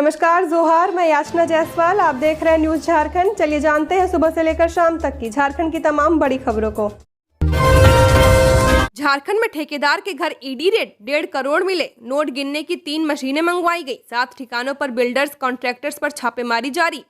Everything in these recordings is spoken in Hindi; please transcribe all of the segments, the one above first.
नमस्कार जोहार, मैं याचना जायसवाल। आप देख रहे हैं न्यूज झारखंड। चलिए जानते हैं सुबह से लेकर शाम तक की झारखंड की तमाम बड़ी खबरों को। झारखंड में ठेकेदार के घर ईडी रेड, 1.5 करोड़ मिले। नोट गिनने की 3 मशीनें मंगवाई गई। 7 ठिकानों पर बिल्डर्स कॉन्ट्रैक्टर्स पर छापेमारी जारी।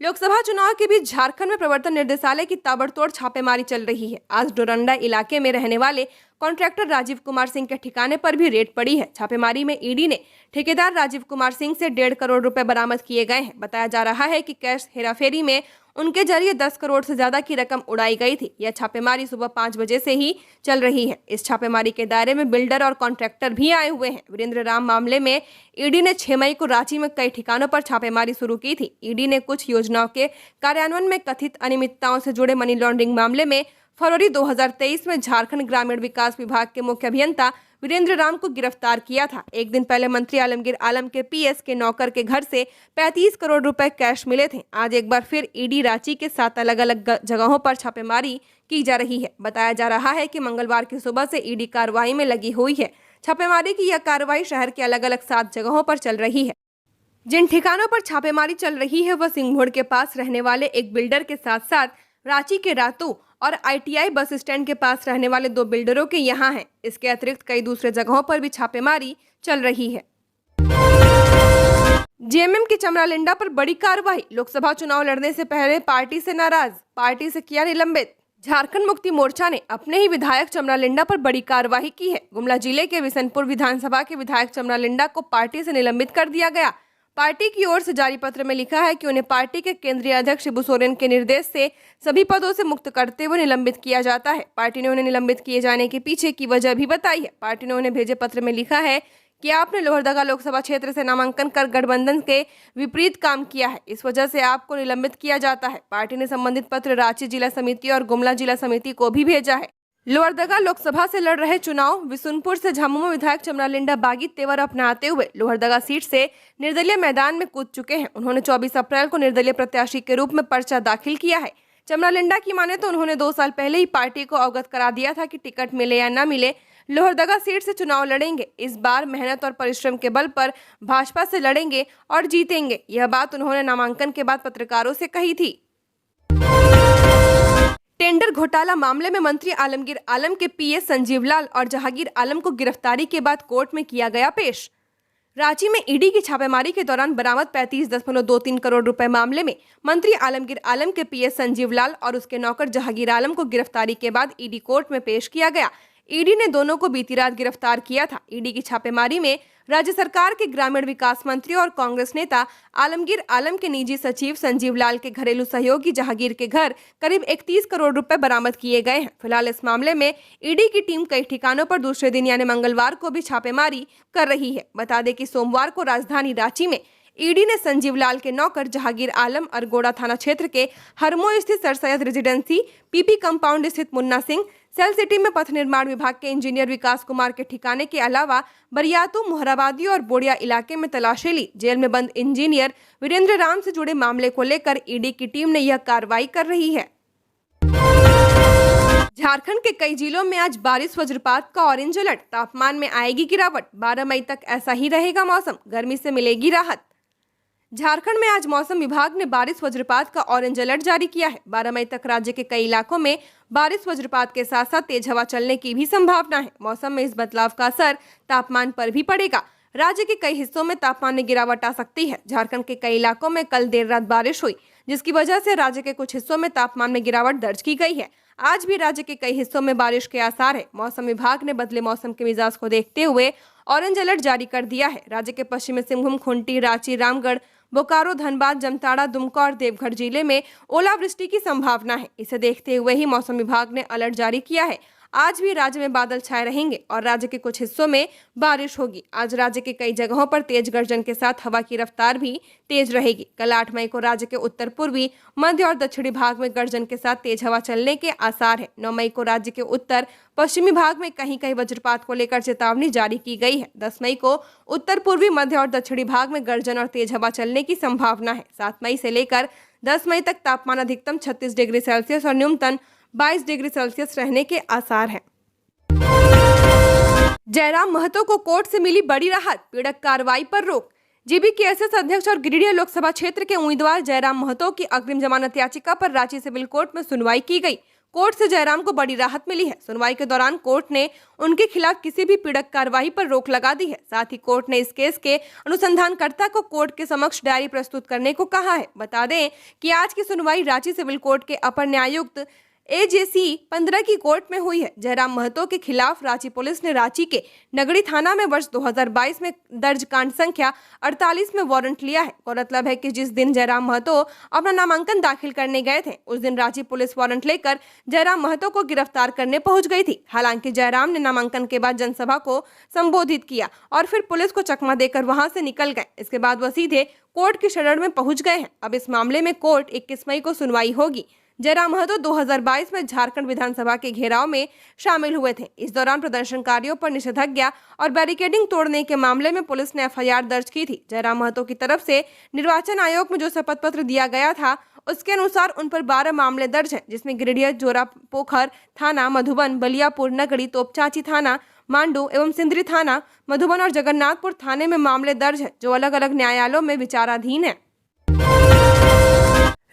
लोकसभा चुनाव के बीच झारखंड में प्रवर्तन निर्देशालय की ताबड़तोड़ छापेमारी चल रही है। आज डोरंडा इलाके में रहने वाले कॉन्ट्रैक्टर राजीव कुमार सिंह के ठिकाने पर भी रेड पड़ी है। छापेमारी में ईडी ने ठेकेदार राजीव कुमार सिंह से 1.5 करोड़ रुपए बरामद किए गए हैं। बताया जा रहा है कि कैश हेराफेरी में उनके जरिए 10 करोड़ से ज्यादा की रकम उड़ाई गई थी। यह छापेमारी सुबह 5 बजे से ही चल रही है। इस छापेमारी के दायरे में बिल्डर और कॉन्ट्रैक्टर भी आए हुए हैं। वीरेंद्र राम मामले में ईडी ने 6 मई को रांची में कई ठिकानों पर छापेमारी शुरू की थी। ईडी ने कुछ योजनाओं के कार्यान्वयन में कथित अनियमितताओं से जुड़े मनी लॉन्ड्रिंग मामले में फरवरी 2023 में झारखंड ग्रामीण विकास विभाग के मुख्य अभियंता वीरेंद्र राम को गिरफ्तार किया था। एक दिन पहले मंत्री आलमगीर आलम के पीएस के नौकर के घर से 35 करोड़ रुपए कैश मिले थे। आज एक बार फिर ईडी रांची के 7 अलग अलग जगहों पर छापेमारी की जा रही है। बताया जा रहा है कि मंगलवार की सुबह से ईडी कार्रवाई में लगी हुई है। छापेमारी की यह कार्रवाई शहर के अलग अलग 7 जगहों पर चल रही है। जिन ठिकानों पर छापेमारी चल रही है वह सिंघोड़ के पास रहने वाले एक बिल्डर के साथ साथ रांची के रातू और आईटीआई बस स्टैंड के पास रहने वाले 2 बिल्डरों के यहाँ है। इसके अतिरिक्त कई दूसरे जगहों पर भी छापेमारी चल रही है। जेएमएम की चमरालिंडा पर बड़ी कार्रवाई। लोकसभा चुनाव लड़ने से पहले पार्टी से नाराज, पार्टी से किया निलंबित। झारखंड मुक्ति मोर्चा ने अपने ही विधायक चमरालिंडा पर बड़ी कार्रवाई की है। गुमला जिले के बिशनपुर विधानसभा के विधायक चमरालिंडा को पार्टी से निलंबित कर दिया गया। पार्टी की ओर से जारी पत्र में लिखा है कि उन्हें पार्टी के केंद्रीय अध्यक्ष शिबू सोरेन के निर्देश से सभी पदों से मुक्त करते हुए निलंबित किया जाता है। पार्टी ने उन्हें निलंबित किए जाने के पीछे की वजह भी बताई है। पार्टी ने उन्हें भेजे पत्र में लिखा है कि आपने लोहरदगा लोकसभा क्षेत्र से नामांकन कर गठबंधन के विपरीत काम किया है, इस वजह से आपको निलंबित किया जाता है। पार्टी ने संबंधित पत्र रांची जिला समिति और गुमला जिला समिति को भी भेजा है। लोहरदगा लोकसभा से लड़ रहे चुनाव बिशुनपुर से झामुमो विधायक चमरालिंडा बागी तेवर अपनाते हुए लोहरदगा सीट से निर्दलीय मैदान में कूद चुके हैं। उन्होंने 24 अप्रैल को निर्दलीय प्रत्याशी के रूप में पर्चा दाखिल किया है। चमरालिंडा की माने तो उन्होंने 2 साल पहले ही पार्टी को अवगत करा दिया था कि टिकट मिले या न मिले लोहरदगा सीट से चुनाव लड़ेंगे। इस बार मेहनत और परिश्रम के बल पर भाजपा से लड़ेंगे और जीतेंगे। यह बात उन्होंने नामांकन के बाद पत्रकारों से कही थी। टेंडर घोटाला मामले में मंत्री आलमगीर आलम के पीएस संजीव लाल और जहांगीर आलम को गिरफ्तारी के बाद कोर्ट में किया गया पेश। रांची में ईडी की छापेमारी के दौरान बरामद 35.23 करोड़ रुपए मामले में मंत्री आलमगीर आलम के पीएस संजीव लाल और उसके नौकर जहांगीर आलम को गिरफ्तारी के बाद ईडी कोर्ट में पेश किया गया। ईडी ने दोनों को बीती रात गिरफ्तार किया था। ईडी की छापेमारी में राज्य सरकार के ग्रामीण विकास मंत्री और कांग्रेस नेता आलमगीर आलम के निजी सचिव संजीव लाल के घरेलू सहयोगी जहांगीर के घर करीब 31 करोड़ रुपए बरामद किए गए हैं। फिलहाल इस मामले में ईडी की टीम कई ठिकानों पर दूसरे दिन यानी मंगलवार को भी छापेमारी कर रही है। बता दें कि सोमवार को राजधानी रांची में ईडी ने संजीव लाल के नौकर जहांगीर आलम अरगोड़ा थाना क्षेत्र के हरमो स्थित sir Syed residency, PP compound स्थित मुन्ना सिंह, सेल सिटी में पथ निर्माण विभाग के इंजीनियर विकास कुमार के ठिकाने के अलावा बरियातू, मोहराबादी और बोड़िया इलाके में तलाशी ली। जेल में बंद इंजीनियर वीरेंद्र राम से जुड़े मामले को लेकर ईडी की टीम ने यह कार्रवाई कर रही है। झारखंड के कई जिलों में आज बारिश वज्रपात का ऑरेंज अलर्ट। तापमान में आएगी गिरावट। 12 मई तक ऐसा ही रहेगा मौसम, गर्मी से मिलेगी राहत। झारखंड में आज मौसम विभाग ने बारिश वज्रपात का ऑरेंज अलर्ट जारी किया है। 12 मई तक राज्य के कई इलाकों में बारिश वज्रपात के साथ साथ तेज हवा चलने की भी संभावना है। मौसम में इस बदलाव का असर तापमान पर भी पड़ेगा। राज्य के कई हिस्सों में तापमान में गिरावट आ सकती है। झारखंड के कई इलाकों में कल देर रात बारिश हुई, जिसकी वजह से राज्य के कुछ हिस्सों में तापमान में गिरावट दर्ज की गई है। आज भी राज्य के कई हिस्सों में बारिश के आसार है। मौसम विभाग ने बदले मौसम के मिजाज को देखते हुए ऑरेंज अलर्ट जारी कर दिया है। राज्य के पश्चिमी सिंहभूम, खूंटी, रांची, रामगढ़, बोकारो, धनबाद, जामताड़ा, दुमका और देवघर जिले में ओलावृष्टि की संभावना है। इसे देखते हुए ही मौसम विभाग ने अलर्ट जारी किया है। आज भी राज्य में बादल छाए रहेंगे और राज्य के कुछ हिस्सों में बारिश होगी। आज राज्य के कई जगहों पर तेज गर्जन के साथ हवा की रफ्तार भी तेज रहेगी। कल 8 मई को राज्य के उत्तर पूर्वी, मध्य और दक्षिणी भाग में गर्जन के साथ तेज हवा चलने के आसार है। 9 मई को राज्य के उत्तर पश्चिमी भाग में कहीं कहीं वज्रपात को लेकर चेतावनी जारी की गई है। 10 मई को उत्तर पूर्वी, मध्य और दक्षिणी भाग में गर्जन और तेज हवा चलने की संभावना है। 7 मई से लेकर 10 मई तक तापमान अधिकतम 36 डिग्री सेल्सियस और न्यूनतम 22 डिग्री सेल्सियस रहने के आसार हैं। जयराम महतो को कोर्ट से मिली बड़ी राहत, पीड़क कार्रवाई पर रोक। जीबीकेएसएस अध्यक्ष और गिरिडीह लोकसभा क्षेत्र के उम्मीदवार जयराम महतो की अग्रिम जमानत याचिका पर रांची सिविल कोर्ट में सुनवाई की गई। कोर्ट से जयराम को बड़ी राहत मिली है। सुनवाई के दौरान कोर्ट ने उनके खिलाफ किसी भी पीड़क कार्रवाई पर रोक लगा दी है। साथ ही कोर्ट ने इस केस के अनुसंधानकर्ता को कोर्ट के समक्ष डायरी प्रस्तुत करने को कहा है। बता दें कि आज की सुनवाई रांची सिविल कोर्ट के अपर न्यायायुक्त AJC 15 की कोर्ट में हुई है। जयराम महतो के खिलाफ रांची पुलिस ने रांची के नगड़ी थाना में वर्ष 2022 में दर्ज कांड संख्या 48 में वारंट लिया है। गौरतलब है कि जिस दिन जयराम महतो अपना नामांकन दाखिल करने गए थे, उस दिन रांची पुलिस वारंट लेकर जयराम महतो को गिरफ्तार करने पहुंच गई थी। हालांकि जयराम ने नामांकन के बाद जनसभा को संबोधित किया और फिर पुलिस को चकमा देकर वहां से निकल गए। इसके बाद वह सीधे कोर्ट की शरण में पहुंच गए हैं। अब इस मामले में कोर्ट 21 मई को सुनवाई होगी। जयराम महतो 2022 में झारखंड विधानसभा के घेराव में शामिल हुए थे। इस दौरान प्रदर्शनकारियों पर निषेधाज्ञा और बैरिकेडिंग तोड़ने के मामले में पुलिस ने FIR दर्ज की थी। जयराम महतो की तरफ से निर्वाचन आयोग में जो शपथ पत्र दिया गया था, उसके अनुसार उन पर 12 मामले दर्ज हैं, जिसमें गिरिडीह, जोरापोखर थाना, मधुबन, बलियापुर, नगड़ी, तोपचांची थाना, मांडू एवं सिंदरी थाना, मधुबन और जगन्नाथपुर थाने में मामले दर्ज हैं, जो अलग अलग न्यायालयों में विचाराधीन है।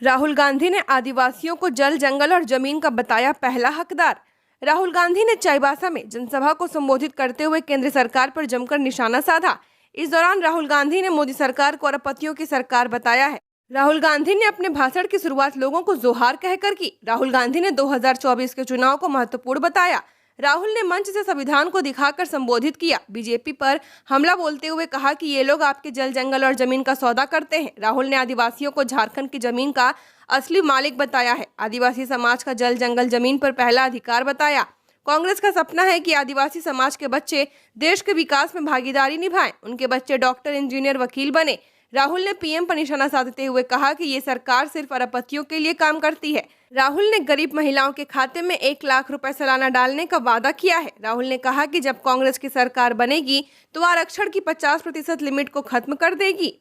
राहुल गांधी ने आदिवासियों को जल, जंगल और जमीन का बताया पहला हकदार। राहुल गांधी ने चाईबासा में जनसभा को संबोधित करते हुए केंद्र सरकार पर जमकर निशाना साधा। इस दौरान राहुल गांधी ने मोदी सरकार को अरबपतियों की सरकार बताया है। राहुल गांधी ने अपने भाषण की शुरुआत लोगों को जोहार कहकर की। राहुल गांधी ने 2024 के चुनाव को महत्वपूर्ण बताया। राहुल ने मंच से संविधान को दिखाकर संबोधित किया। बीजेपी पर हमला बोलते हुए कहा कि ये लोग आपके जल, जंगल और जमीन का सौदा करते हैं। राहुल ने आदिवासियों को झारखंड की जमीन का असली मालिक बताया है। आदिवासी समाज का जल, जंगल, जमीन पर पहला अधिकार बताया। कांग्रेस का सपना है कि आदिवासी समाज के बच्चे देश के विकास में भागीदारी निभाएं, उनके बच्चे डॉक्टर, इंजीनियर, वकील बने। राहुल ने PM पर निशाना साधते हुए कहा कि ये सरकार सिर्फ अरबपतियों के लिए काम करती है। राहुल ने गरीब महिलाओं के खाते में 1 लाख रुपए सालाना डालने का वादा किया है। राहुल ने कहा कि जब कांग्रेस की सरकार बनेगी तो आरक्षण की 50% लिमिट को खत्म कर देगी।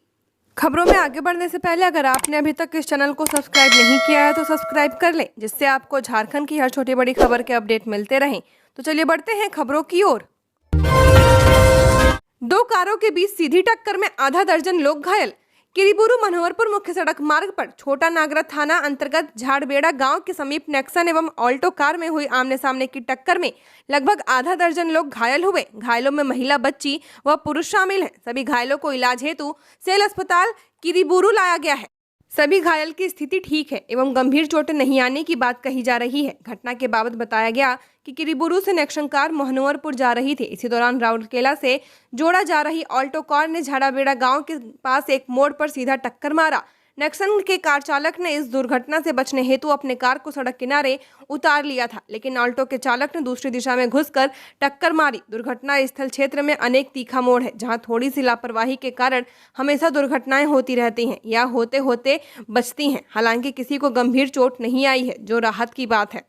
खबरों में आगे बढ़ने से पहले अगर आपने अभी तक इस चैनल को सब्सक्राइब नहीं किया है तो सब्सक्राइब कर लें, जिससे आपको झारखंड की हर छोटी बड़ी खबर के अपडेट मिलते रहें। तो चलिए बढ़ते हैं खबरों की ओर। 2 कारों के बीच सीधी टक्कर में आधा दर्जन लोग घायल। किरीबुरू मनोहरपुर मुख्य सड़क मार्ग पर छोटा नागरा थाना अंतर्गत झाड़बेड़ा गांव के समीप नेक्सन एवं ऑल्टो कार में हुई आमने सामने की टक्कर में लगभग आधा दर्जन लोग घायल हुए। घायलों में महिला, बच्ची व पुरुष शामिल हैं। सभी घायलों को इलाज हेतु सेल अस्पताल किरीबुरू लाया गया है। सभी घायल की स्थिति ठीक है एवं गंभीर चोटें नहीं आने की बात कही जा रही है। घटना के बाबत बताया गया कि किरीबुरू से नेक्सन कार मनोहरपुर जा रही थी। इसी दौरान राउरकेला से जोड़ा जा रही ऑल्टो कार ने झाड़ाबेड़ा गांव के पास एक मोड़ पर सीधा टक्कर मारा। नेक्सन के कार चालक ने इस दुर्घटना से बचने हेतु अपने कार को सड़क किनारे उतार लिया था, लेकिन ऑल्टो के चालक ने दूसरी दिशा में घुसकर टक्कर मारी। दुर्घटना स्थल क्षेत्र में अनेक तीखा मोड़ है, जहां थोड़ी सी लापरवाही के कारण हमेशा दुर्घटनाएं होती रहती हैं या होते होते बचती हैं। हालांकि किसी को गंभीर चोट नहीं आई है, जो राहत की बात है।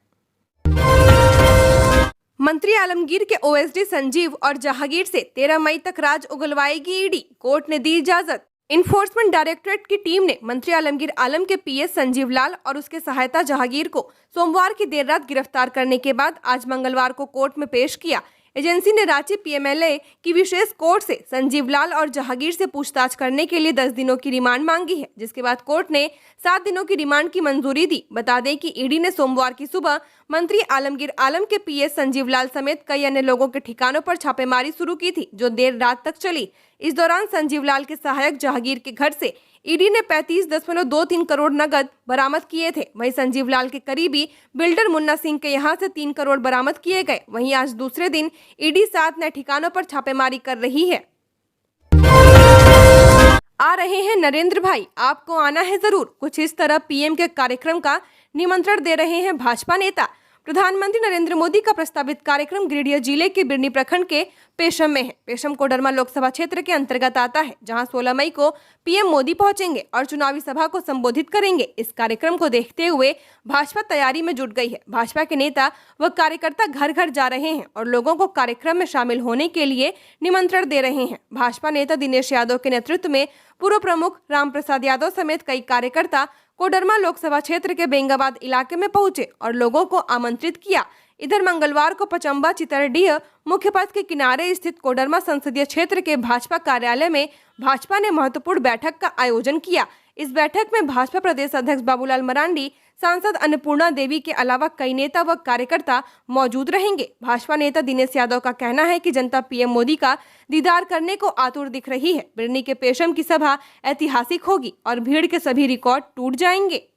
मंत्री आलमगीर के OSD संजीव और जहांगीर से 13 मई तक राज उगलवाएगी ED, कोर्ट ने दी इजाजत। इन्फोर्समेंट डायरेक्टोरेट की टीम ने मंत्री आलमगीर आलम के PS संजीव लाल और उसके सहायता जहांगीर को सोमवार की देर रात गिरफ्तार करने के बाद आज मंगलवार को कोर्ट में पेश किया। एजेंसी ने रांची PMLA की विशेष कोर्ट से संजीव लाल और जहांगीर से पूछताछ करने के लिए 10 दिनों की रिमांड मांगी है, जिसके बाद कोर्ट ने 7 दिनों की रिमांड की मंजूरी दी। बता दें कि ED ने सोमवार की सुबह मंत्री आलमगीर आलम के PS संजीव लाल समेत कई अन्य लोगों के ठिकानों पर छापेमारी शुरू की थी, जो देर रात तक चली। इस दौरान संजीव लाल के सहायक जहांगीर के घर से ED ने 35.23 करोड़ नगद बरामद किए थे। वहीं संजीव लाल के करीबी बिल्डर मुन्ना सिंह के यहां से 3 करोड़ बरामद किए गए। वहीं आज दूसरे दिन ED 7 नए ठिकानों पर छापेमारी कर रही है। आ रहे हैं नरेंद्र भाई, आपको आना है जरूर, कुछ इस तरह PM के कार्यक्रम का निमंत्रण दे रहे हैं भाजपा नेता। प्रधानमंत्री नरेंद्र मोदी का प्रस्तावित कार्यक्रम गिरिडीह जिले के बिरनी प्रखंड के पेशम में है। पेशम कोडरमा लोकसभा क्षेत्र के अंतर्गत आता है, जहां 16 मई को PM मोदी पहुंचेंगे और चुनावी सभा को संबोधित करेंगे। इस कार्यक्रम को देखते हुए भाजपा तैयारी में जुट गई है। भाजपा के नेता व कार्यकर्ता घर घर जा रहे हैं और लोगों को कार्यक्रम में शामिल होने के लिए निमंत्रण दे रहे हैं। भाजपा नेता दिनेश यादव के नेतृत्व में पूर्व प्रमुख रामप्रसाद यादव समेत कई कार्यकर्ता कोडरमा लोकसभा क्षेत्र के बेंगाबाद इलाके में पहुंचे और लोगों को आमंत्रित किया। इधर मंगलवार को पचम्बा चितरडीह मुख्य पथ के किनारे स्थित कोडरमा संसदीय क्षेत्र के भाजपा कार्यालय में भाजपा ने महत्वपूर्ण बैठक का आयोजन किया। इस बैठक में भाजपा प्रदेश अध्यक्ष बाबूलाल मरांडी, सांसद अन्नपूर्णा देवी के अलावा कई नेता व कार्यकर्ता मौजूद रहेंगे। भाजपा नेता दिनेश यादव का कहना है कि जनता पीएम मोदी का दीदार करने को आतुर दिख रही है। बिरनी के पेशम की सभा ऐतिहासिक होगी और भीड़ के सभी रिकॉर्ड टूट जाएंगे।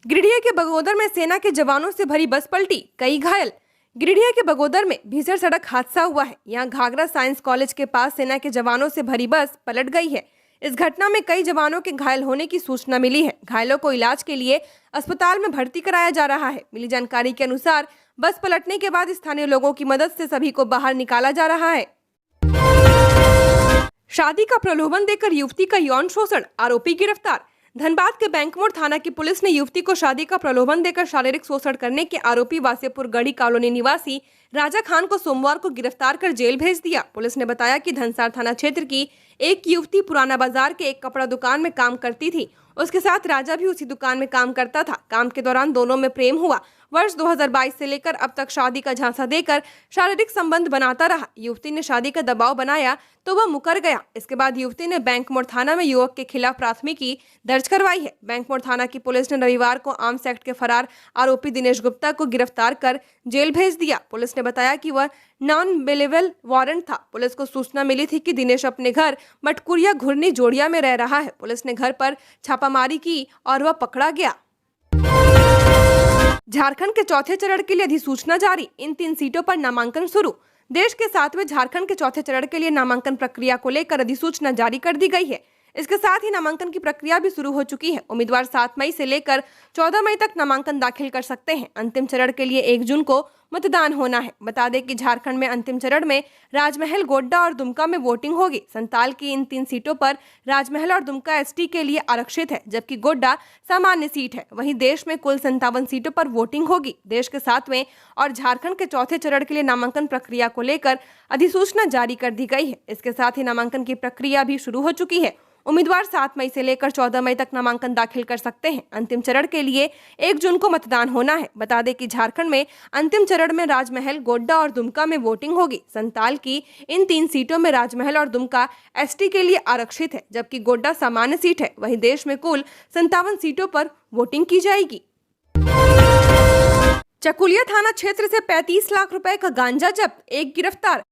गिरिडीह के बगोदर में सेना के जवानों से भरी बस पलटी, कई घायल। गिरिडीह के बगोदर में भीषण सड़क हादसा हुआ है। यहाँ घाघरा साइंस कॉलेज के पास सेना के जवानों से भरी बस पलट गई है। इस घटना में कई जवानों के घायल होने की सूचना मिली है। घायलों को इलाज के लिए अस्पताल में भर्ती कराया जा रहा है। मिली जानकारी के अनुसार बस पलटने के बाद स्थानीय लोगों की मदद से सभी को बाहर निकाला जा रहा है। शादी का प्रलोभन देकर युवती का यौन शोषण, आरोपी गिरफ्तार। धनबाद के बैंक मोड़ थाना की पुलिस ने युवती को शादी का प्रलोभन देकर शारीरिक शोषण करने के आरोपी वासेपुर गढ़ी कॉलोनी निवासी राजा खान को सोमवार को गिरफ्तार कर जेल भेज दिया। पुलिस ने बताया कि धनसार थाना क्षेत्र की एक युवती पुराना बाजार के एक कपड़ा दुकान में काम करती थी। उसके साथ राजा भी उसी दुकान में काम करता था। काम के दौरान दोनों में प्रेम हुआ। वर्ष 2022 से लेकर अब तक शादी का झांसा देकर शारीरिक संबंध बनाता रहा। युवती ने शादी का दबाव बनाया तो वह मुकर गया। इसके बाद युवती ने बैंक मोड़ थाना में युवक के खिलाफ प्राथमिकी दर्ज करवाई है। बैंक मोड़ थाना की पुलिस ने रविवार को आर्म्स एक्ट के फरार आरोपी दिनेश गुप्ता को गिरफ्तार कर जेल भेज दिया। पुलिस ने बताया कि वह नॉन बेलेबल वारंट था। पुलिस को सूचना मिली थी कि दिनेश अपने घर मटकुरिया घुरनी जोड़िया में रह रहा है। पुलिस ने घर पर छापामारी की और वह पकड़ा गया। झारखंड के चौथे चरण के लिए अधिसूचना जारी, इन 3 सीटों पर नामांकन शुरू। देश के 7वें झारखंड के चौथे चरण के लिए नामांकन प्रक्रिया को लेकर अधिसूचना जारी कर दी गई है। इसके साथ ही नामांकन की प्रक्रिया भी शुरू हो चुकी है। उम्मीदवार 7 मई से लेकर 14 मई तक नामांकन दाखिल कर सकते हैं। अंतिम चरण के लिए 1 जून को मतदान होना है। बता दें कि झारखंड में अंतिम चरण में राजमहल, गोड्डा और दुमका में वोटिंग होगी। संताल की इन 3 सीटों पर राजमहल और दुमका एसटी के लिए आरक्षित है, जबकि गोड्डा सामान्य सीट है। वहीं देश में कुल 57 सीटों पर वोटिंग होगी। देश के 7वें और झारखंड के चौथे चरण के लिए नामांकन प्रक्रिया को लेकर अधिसूचना जारी कर दी गई है। इसके साथ ही नामांकन की प्रक्रिया भी शुरू हो चुकी है। उम्मीदवार 7 मई से लेकर 14 मई तक नामांकन दाखिल कर सकते हैं। अंतिम चरण के लिए 1 जून को मतदान होना है। बता दें कि झारखंड में अंतिम चरण में राजमहल, गोड्डा और दुमका में वोटिंग होगी। संताल की इन 3 सीटों में राजमहल और दुमका एसटी के लिए आरक्षित है, जबकि गोड्डा सामान्य सीट है। वहीं देश में कुल 57 सीटों पर वोटिंग की जाएगी। चकुलिया थाना क्षेत्र से 35 लाख रुपए का गांजा जब्त, एक गिरफ्तार।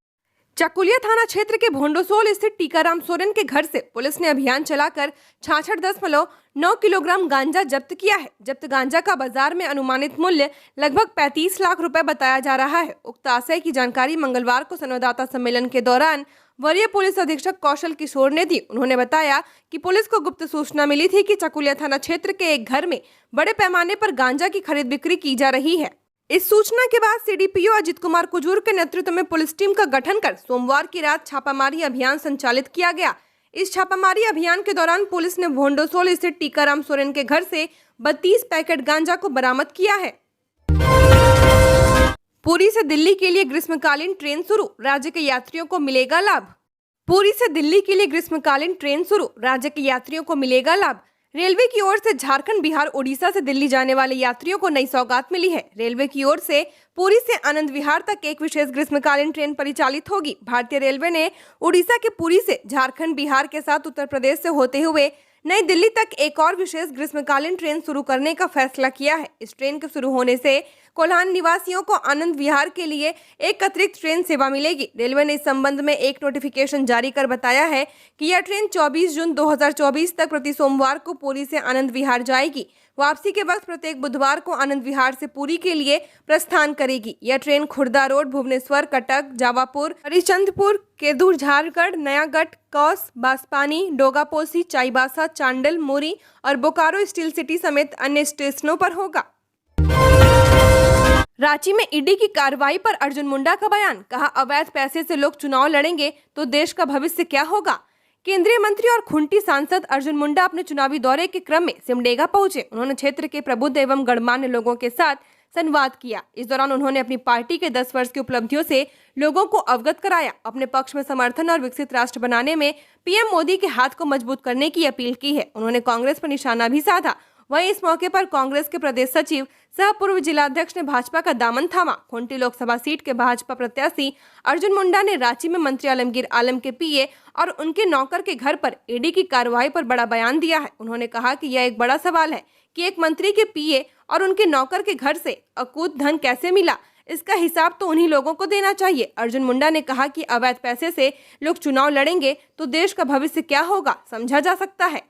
चकुलिया थाना क्षेत्र के भोंडोसोल स्थित टीकाराम सोरेन के घर से पुलिस ने अभियान चलाकर 66.9 किलोग्राम गांजा जब्त किया है। जब्त गांजा का बाजार में अनुमानित मूल्य लगभग 35 लाख रुपए बताया जा रहा है। उक्त आशय की जानकारी मंगलवार को संवाददाता सम्मेलन के दौरान वरीय पुलिस अधीक्षक कौशल किशोर ने दी। उन्होंने बताया कि पुलिस को गुप्त सूचना मिली थी कि चकुलिया थाना क्षेत्र के एक घर में बड़े पैमाने पर गांजा की खरीद बिक्री की जा रही है। इस सूचना के बाद सीडीपीओ अजित कुमार कुजूर के नेतृत्व में पुलिस टीम का गठन कर सोमवार की रात छापामारी अभियान संचालित किया गया। इस छापामारी अभियान के दौरान पुलिस ने भोंडोसोल स्थित टीकाराम सोरेन के घर से 32 पैकेट गांजा को बरामद किया है। पुरी से दिल्ली के लिए ग्रीष्मकालीन ट्रेन शुरू, राज्य के यात्रियों को मिलेगा लाभ। पुरी से दिल्ली के लिए ग्रीष्मकालीन ट्रेन शुरू, राज्य के यात्रियों को मिलेगा लाभ। रेलवे की ओर से झारखंड, बिहार, उड़ीसा से दिल्ली जाने वाले यात्रियों को नई सौगात मिली है। रेलवे की ओर से पुरी से आनंद विहार तक एक विशेष ग्रीष्मकालीन ट्रेन परिचालित होगी। भारतीय रेलवे ने उड़ीसा के पुरी से झारखंड, बिहार के साथ उत्तर प्रदेश से होते हुए नई दिल्ली तक एक और विशेष ग्रीष्मकालीन ट्रेन शुरू करने का फैसला किया है। इस ट्रेन के शुरू होने से कोल्हान निवासियों को आनंद विहार के लिए एक अतिरिक्त ट्रेन सेवा मिलेगी। रेलवे ने इस संबंध में एक नोटिफिकेशन जारी कर बताया है कि यह ट्रेन 24 जून 2024 तक प्रति सोमवार को पुरी से आनंद विहार जाएगी। वापसी के वक्त प्रत्येक बुधवार को आनंद विहार से पुरी के लिए प्रस्थान करेगी। यह ट्रेन खुर्दा रोड, भुवनेश्वर, कटक, जावापुर, हरिश्चंद्रपुर, केदूर, झारखंड, नयागढ़, कौस, बांसपानी, डोगापोसी, चाईबासा, चांडल, मुरी और बोकारो स्टील सिटी समेत अन्य स्टेशनों पर होगा। रांची में ईडी की कार्रवाई पर अर्जुन मुंडा का बयान, कहा अवैध पैसे से लोग चुनाव लड़ेंगे तो देश का भविष्य क्या होगा। केंद्रीय मंत्री और खुंटी सांसद अर्जुन मुंडा अपने चुनावी दौरे के क्रम में सिमडेगा पहुंचे। उन्होंने क्षेत्र के प्रबुद्ध एवं गणमान्य लोगों के साथ संवाद किया। इस दौरान उन्होंने अपनी पार्टी के 10 वर्ष की उपलब्धियों से लोगों को अवगत कराया। अपने पक्ष में समर्थन और विकसित राष्ट्र बनाने में पीएम मोदी के हाथ को मजबूत करने की अपील की है। उन्होंने कांग्रेस पर निशाना भी साधा। वहीं इस मौके पर कांग्रेस के प्रदेश सचिव सह पूर्व जिलाध्यक्ष ने भाजपा का दामन थामा। खूंटी लोकसभा सीट के भाजपा प्रत्याशी अर्जुन मुंडा ने रांची में मंत्री आलमगीर आलम के पीए और उनके नौकर के घर पर ईडी की कार्रवाई पर बड़ा बयान दिया है। उन्होंने कहा कि यह एक बड़ा सवाल है कि एक मंत्री के पीए और उनके नौकर के घर से अकूत धन कैसे मिला, इसका हिसाब तो उन्हीं लोगों को देना चाहिए। अर्जुन मुंडा ने कहा कि अवैध पैसे से लोग चुनाव लड़ेंगे तो देश का भविष्य क्या होगा, समझा जा सकता है।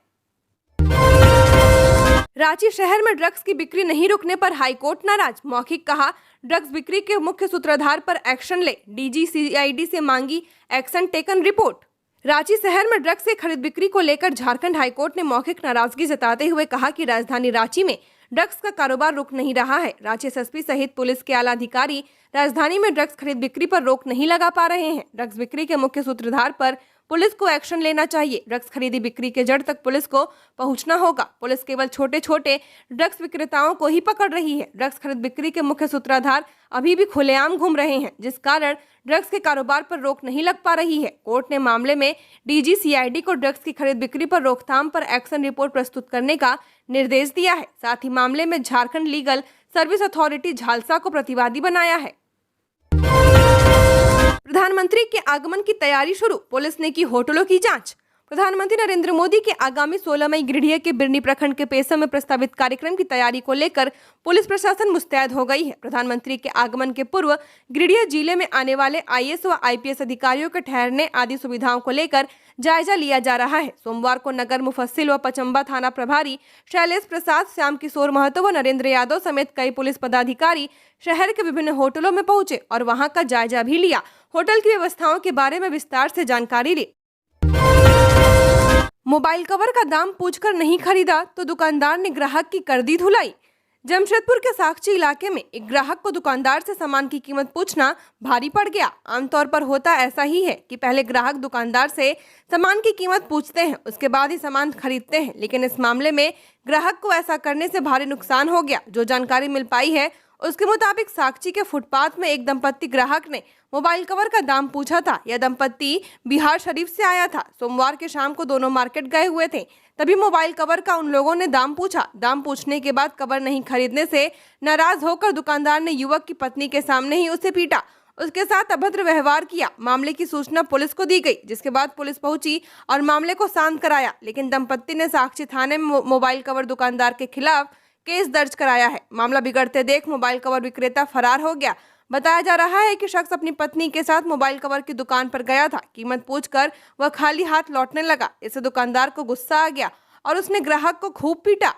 रांची शहर में ड्रग्स की बिक्री नहीं रुकने पर हाईकोर्ट नाराज। मौखिक कहा, ड्रग्स बिक्री के मुख्य सूत्रधार पर एक्शन ले, डीजी सीआईडी से मांगी एक्शन टेकन रिपोर्ट। रांची शहर में ड्रग्स की खरीद बिक्री को लेकर झारखंड हाईकोर्ट ने मौखिक नाराजगी जताते हुए कहा कि राजधानी रांची में ड्रग्स का कारोबार रुक नहीं रहा है। रांची एसएसपी सहित पुलिस के आला अधिकारी राजधानी में ड्रग्स खरीद बिक्री पर रोक नहीं लगा पा रहे हैं। ड्रग्स बिक्री के मुख्य सूत्रधार पर पुलिस को एक्शन लेना चाहिए। ड्रग्स खरीदी बिक्री के जड़ तक पुलिस को पहुंचना होगा। पुलिस केवल छोटे छोटे ड्रग्स विक्रेताओं को ही पकड़ रही है। ड्रग्स खरीद बिक्री के मुख्य सूत्रधार अभी भी खुलेआम घूम रहे हैं, जिस कारण ड्रग्स के कारोबार पर रोक नहीं लग पा रही है। कोर्ट ने मामले में डीजी सीआईडी को ड्रग्स की खरीद बिक्री पर रोकथाम पर एक्शन रिपोर्ट प्रस्तुत करने का निर्देश दिया है। साथ ही मामले में Jharkhand legal service authority Jhalsa को प्रतिवादी बनाया है। प्रधानमंत्री के आगमन की तैयारी शुरू, पुलिस ने की होटलों की जांच। प्रधानमंत्री नरेंद्र मोदी के आगामी 16 मई गिरिडीह के बिरनी प्रखंड के पेसम में प्रस्तावित कार्यक्रम की तैयारी को लेकर पुलिस प्रशासन मुस्तैद हो गई है। प्रधानमंत्री के आगमन के पूर्व गिरिडीह जिले में आने वाले आईएएस व आईपीएस अधिकारियों के ठहरने आदि सुविधाओं को लेकर जायजा लिया जा रहा है। सोमवार को नगर मुफस्सिल व पचम्बा थाना प्रभारी शैलेश प्रसाद, श्याम किशोर महतो व नरेंद्र यादव समेत कई पुलिस पदाधिकारी शहर के विभिन्न होटलों में पहुंचे और वहां का जायजा भी लिया। होटल की व्यवस्थाओं के बारे में विस्तार से जानकारी ली। मोबाइल कवर का दाम पूछकर नहीं खरीदा तो दुकानदार ने ग्राहक की कर दी धुलाई। जमशेदपुर के साक्षी इलाके में एक ग्राहक को दुकानदार से सामान की कीमत पूछना भारी पड़ गया। आमतौर पर होता ऐसा ही है कि पहले ग्राहक दुकानदार से सामान की कीमत पूछते हैं, उसके बाद ही सामान खरीदते हैं, लेकिन इस मामले में ग्राहक को ऐसा करने से भारी नुकसान हो गया। जो जानकारी मिल पाई है उसके मुताबिक साक्षी के फुटपाथ में एक दंपत्ति ग्राहक ने मोबाइल कवर का दाम पूछा था। यह दंपत्ति बिहार शरीफ से आया था। सोमवार के शाम को दोनों मार्केट गए हुए थे, तभी मोबाइल कवर का उन लोगों ने दाम पूछा। दाम पूछने के बाद कवर नहीं खरीदने से नाराज होकर दुकानदार ने युवक की पत्नी के सामने ही उसे पीटा, उसके साथ अभद्र व्यवहार किया। मामले की सूचना पुलिस को दी गई, जिसके बाद पुलिस पहुंची और मामले को शांत कराया, लेकिन दंपत्ति ने साक्षी थाने में मोबाइल कवर दुकानदार के खिलाफ केस दर्ज कराया है। मामला बिगड़ते देख मोबाइल कवर विक्रेता फरार हो गया। बताया जा रहा है कि शख्स अपनी पत्नी के साथ मोबाइल कवर की दुकान पर गया था। कीमत पूछकर वह खाली हाथ लौटने लगा। इससे दुकानदार को गुस्सा आ गया और उसने ग्राहक को खूब पीटा।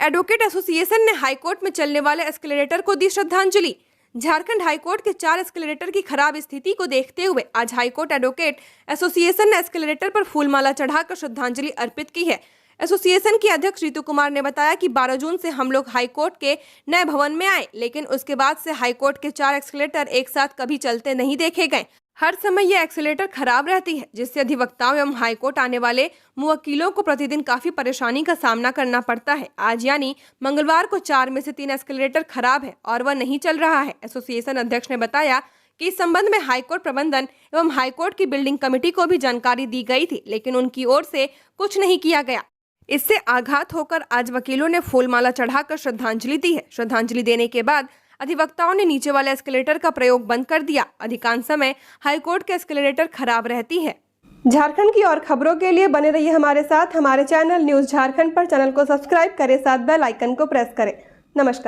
एडवोकेट एसोसिएशन ने हाईकोर्ट में चलने वाले एस्केलेटर को दी श्रद्धांजलि। झारखंड हाईकोर्ट के 4 एस्केलेटर की खराब स्थिति को देखते हुए आज हाईकोर्ट एडवोकेट एसोसिएशन ने एस्केलेटर पर फूलमाला चढ़ाकर श्रद्धांजलि अर्पित की है। एसोसिएशन की अध्यक्ष रितु कुमार ने बताया कि 12 जून से हम लोग हाईकोर्ट के नए भवन में आए, लेकिन उसके बाद से हाईकोर्ट के 4 एस्केलेटर एक साथ कभी चलते नहीं देखे गए। हर समय यह एस्केलेटर खराब रहती है, जिससे अधिवक्ताओं एवं हाईकोर्ट आने वाले मुवक्किलों को प्रतिदिन काफी परेशानी का सामना करना पड़ता है। आज यानी मंगलवार को 4 में से 3 एस्केलेटर खराब है और वह नहीं चल रहा है। एसोसिएशन अध्यक्ष ने बताया कि इस संबंध में हाईकोर्ट प्रबंधन एवं हाईकोर्ट की बिल्डिंग कमेटी को भी जानकारी दी गई थी, लेकिन उनकी ओर से कुछ नहीं किया गया। इससे आघात होकर आज वकीलों ने फूलमाला चढ़ाकर श्रद्धांजलि दी है। श्रद्धांजलि देने के बाद अधिवक्ताओं ने नीचे वाले एस्केलेटर का प्रयोग बंद कर दिया। अधिकांश समय हाईकोर्ट के एस्केलेटर खराब रहती है। झारखंड की और खबरों के लिए बने रहिए हमारे साथ। हमारे चैनल न्यूज झारखंड पर चैनल को सब्सक्राइब करें, साथ बेल आइकन को प्रेस करें। नमस्कार।